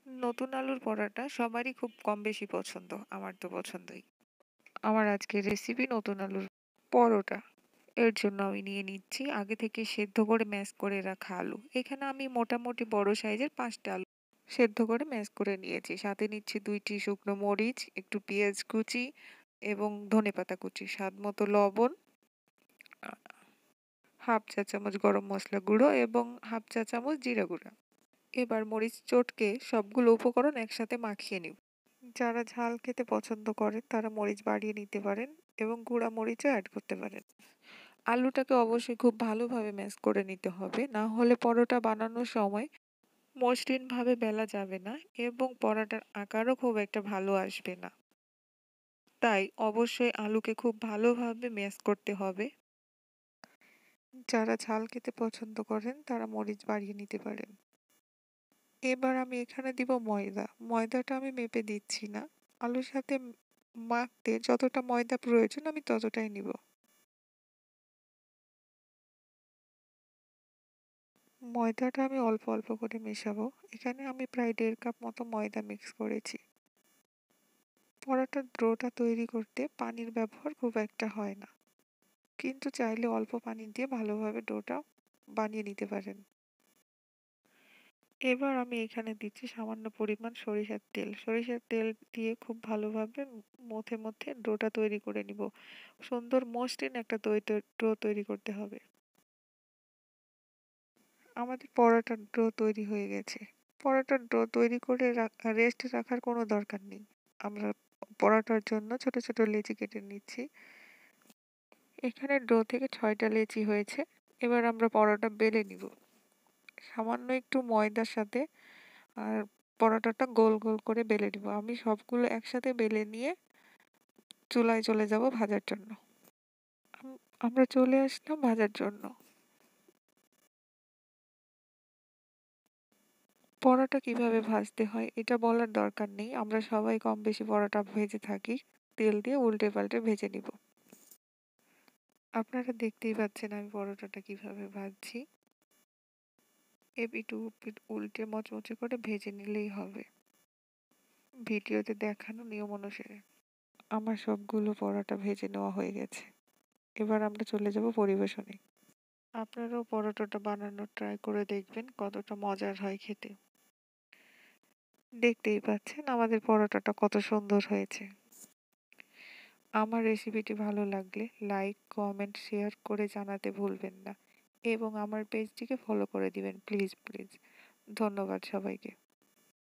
নতুন আলুর পরাটা সবারই খুব কম বেশি পছন্দ। আমার তো পছন্দই। আমার আজকের রেসিপি নতুন আলুর পরোটা। এর জন্য আমি নিয়ে নিচ্ছি আগে থেকে সেদ্ধ করে ম্যাশ করে রাখা আলু। এখানে আমি মোটামুটি বড় সাইজের ৫টা আলু সেদ্ধ করে ম্যাশ করে নিয়েছি। সাথে নিচ্ছি ২টি শুকনো মরিচ, একটু পেঁয়াজ কুচি এবং ধনেপাতা কুচি, স্বাদ মতো লবণ, আ ১/২ চা চামচ গরম মসলা গুঁড়ো এবং ১/২ চা চামচ জিরা গুঁড়া। এবার মরিচ চটকে সবগুলো উপকরণ একসাথে মাখিয়ে নিব। যারা ঝাল খেতে পছন্দ করেন তারা মরিচ বাড়িয়ে নিতে পারেন এবং গুঁড়া মরিচও অ্যাড করতে পারেন। আলুটাকে অবশ্যই খুব ভালোভাবে ম্যাশ করে নিতে হবে, না হলে পরোটা বানানোর সময় মসৃণভাবে বেলা যাবে না এবং পরোটার আকারও খুব একটা ভালো আসবে না। তাই অবশ্যই আলুকে খুব ভালোভাবে ম্যাশ করতে হবে। যারা ঝাল খেতে পছন্দ করেন তারা মরিচ বাড়িয়ে নিতে পারেন। এবার আমি এখানে দিব ময়দা। ময়দাটা আমি মেপে দিচ্ছি না। আলুর সাথে মাখতে যতটা ময়দা প্রয়োজন আমি ততটাই নিব। ময়দাটা আমি অল্প অল্প করে মেশাবো। এখানে আমি প্রায় ১.৫ কাপ মতো ময়দা মিক্স করেছি। পরোটার ডোটা তৈরি করতে পানির ব্যবহার খুব একটা হয় না। কিন্তু চাইলে অল্প পানি দিয়ে ভালোভাবে ডোটা বানিয়ে নিতে পারেন। এবার আমি এখানে দিচ্ছি সামান্য পরিমাণ সরিষার তেল। সরিষার তেল দিয়ে খুব ভালোভাবে মথে ডোটা তৈরি করে নিব। সুন্দর মসৃণ একটা ডো তৈরি করতে হবে। আমাদের পরোটার ডো তৈরি হয়ে গেছে। পরোটার ডো তৈরি করে রেস্টে রাখার কোনো দরকার নেই। আমরা পরোটার জন্য ছোট ছোট লেচি কেটে নিচ্ছি। এখানে ডো থেকে ৬টা লেচি হয়েছে। এবার আমরা পরোটা বেলে নিব। সামান্য একটু ময়দার সাথে আর পরোটাটা গোল গোল করে বেলে নিব। আমি সবগুলো একসাথে বেলে নিয়ে চুলায় চলে যাব ভাজার জন্য। আমরা চলে আসলাম ভাজার জন্য। পরোটা কিভাবে ভাজতে হয় এটা বলার দরকার নেই। আমরা সবাই কম বেশি পরোটা ভেজে থাকি। তেল দিয়ে উল্টে পাল্টে ভেজে নিব। আপনারা দেখতেই পাচ্ছেন আমি পরোটাটা কিভাবে ভাজছি। এপিঠ ওপিঠ উল্টে মচমচে করে ভেজে নিলেই হবে। ভিডিওতে দেখানো নিয়ম অনুসারে। আমার সবগুলো পরোটা ভেজে নেওয়া হয়ে গেছে। এবার আমরা চলে যাব পরিবেশনে। আপনারাও পরোটাটা বানানোর ট্রাই করে দেখবেন কতটা মজার হয় খেতে। দেখতেই পাচ্ছেন আমাদের পরোটাটা কত সুন্দর হয়েছে। আমার রেসিপিটি ভালো লাগলে লাইক, কমেন্ট, শেয়ার করে জানাতে ভুলবেন না এবং আমার পেজটিকে ফলো করে দিবেন প্লিজ প্লিজ। ধন্যবাদ সবাইকে।